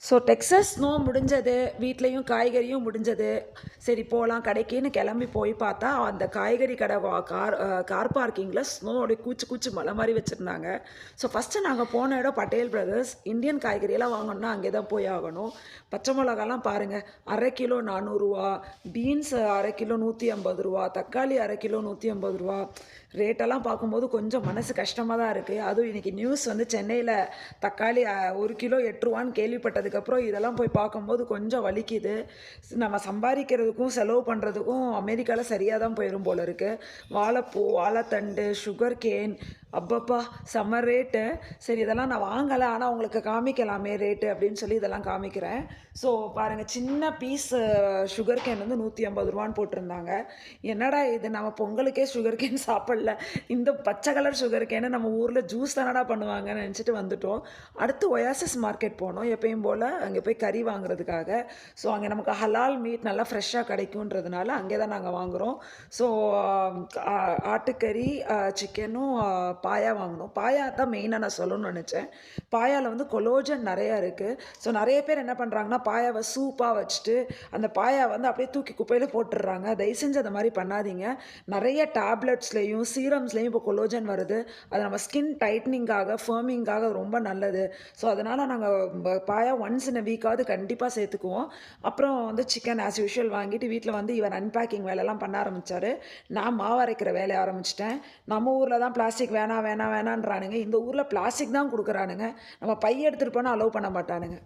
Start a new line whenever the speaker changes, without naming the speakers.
So Texas snow முடிஞ்சது, வீட்லேயும் காய்கறியும் முடிஞ்சது. சரி போகலாம் கடைக்குன்னு கிளம்பி போய் பார்த்தா, அந்த காய்கறி கடை கார் பார்க்கிங்கில் ஸ்னோ அப்படியே கூச்சு கூச்சு மலை மாதிரி வச்சுருந்தாங்க. ஸோ ஃபஸ்ட்டு நாங்கள் போன இடம் பட்டேல் பிரதர்ஸ். இந்தியன் காய்கறியெல்லாம் வாங்கணும்னா அங்கே தான் போய் ஆகணும். பச்சை மிளகாலாம் பாருங்கள், அரை கிலோ 400 ரூபா, பீன்ஸ் அரை கிலோ 150 ரூபா, தக்காளி அரை கிலோ 150 ரூபா. ரேட்டெல்லாம் பார்க்கும்போது கொஞ்சம் மனசு கஷ்டமாக தான் இருக்குது. அதுவும் இன்றைக்கி நியூஸ் வந்து சென்னையில் தக்காளி 1 கிலோ 8 ரூபான்னு கேள்விப்பட்டதுக்கப்புறம் இதெல்லாம் போய் பார்க்கும்போது கொஞ்சம் வலிக்குது. நம்ம சம்பாதிக்கிறதுக்கும் செலவு பண்ணுறதுக்கும் அமெரிக்காவில் சரியாக தான் போயிடும் போல இருக்குது. வாழைப்பூ, வாழைத்தண்டு, சுகர் கேன், அப்பப்பா செம்ம ரேட்டு. சரி இதெல்லாம் நான் வாங்கலை, ஆனால் உங்களுக்கு காமிக்கலாமே ரேட்டு அப்படின்னு சொல்லி இதெல்லாம் காமிக்கிறேன். ஸோ பாருங்கள், சின்ன பீஸ் சுகர் கேன் வந்து 150 ரூபான்னு போட்டிருந்தாங்க. என்னடா இது, நம்ம பொங்கலுக்கே சுகர் கேன் சாப்பிடல, இந்த பச்சை கலர் சுகர் கேனை நம்ம ஊரில் ஜூஸ் தானடா பண்ணுவாங்கன்னு நினச்சிட்டு வந்துட்டோம். அடுத்து ஒயாசிஸ் மார்க்கெட் போனோம், எப்பயும் போல் அங்கே போய் கறி வாங்குறதுக்காக. ஸோ அங்கே நமக்கு ஹலால் மீட் நல்லா ஃப்ரெஷ்ஷாக கிடைக்குன்றதுனால அங்கே தான் நாங்கள் வாங்குகிறோம். ஸோ ஆட்டுக்கறி, சிக்கனும், பாயா வாங்கினோம். பாயா தான் மெயினாக நான் சொல்லணும்னு நினச்சேன். பாயாவில் வந்து கொலோஜன் நிறையா இருக்குது. ஸோ நிறைய பேர் என்ன பண்ணுறாங்கன்னா, பாயாவை சூப்பாக வச்சுட்டு அந்த பாயா வந்து அப்படியே தூக்கி குப்பையில் போட்டுடுறாங்க. தயவு செஞ்சு அந்த மாதிரி பண்ணாதீங்க. நிறைய டேப்லெட்ஸ்லேயும் சீரம்ஸ்லேயும் இப்போ கொலோஜன் வருது. அது நம்ம ஸ்கின் டைட்னிங்காக, ஃபர்மிங்காக ரொம்ப நல்லது. ஸோ அதனால் நாங்கள் பாயா ஒன்ஸ் இன் அ வீக்காவது கண்டிப்பாக சேர்த்துக்குவோம். அப்புறம் வந்து சிக்கன் ஆஸ் யூஷுவல் வாங்கிட்டு வீட்டில் வந்து இவர் அன்பேக்கிங் வேலைலாம் பண்ண ஆரம்பித்தார். நான் மாவு அரைக்கிற வேலையை ஆரம்பிச்சிட்டேன். நம்ம ஊரில் தான் பிளாஸ்டிக் வேணாம் வேணாம் வேணான்றானுங்க. இந்த ஊரில் பிளாஸ்டிக் தான் கொடுக்குறானுங்க. நம்ம பை எடுத்துகிட்டு போனால் அலோவ் பண்ண மாட்டானுங்க.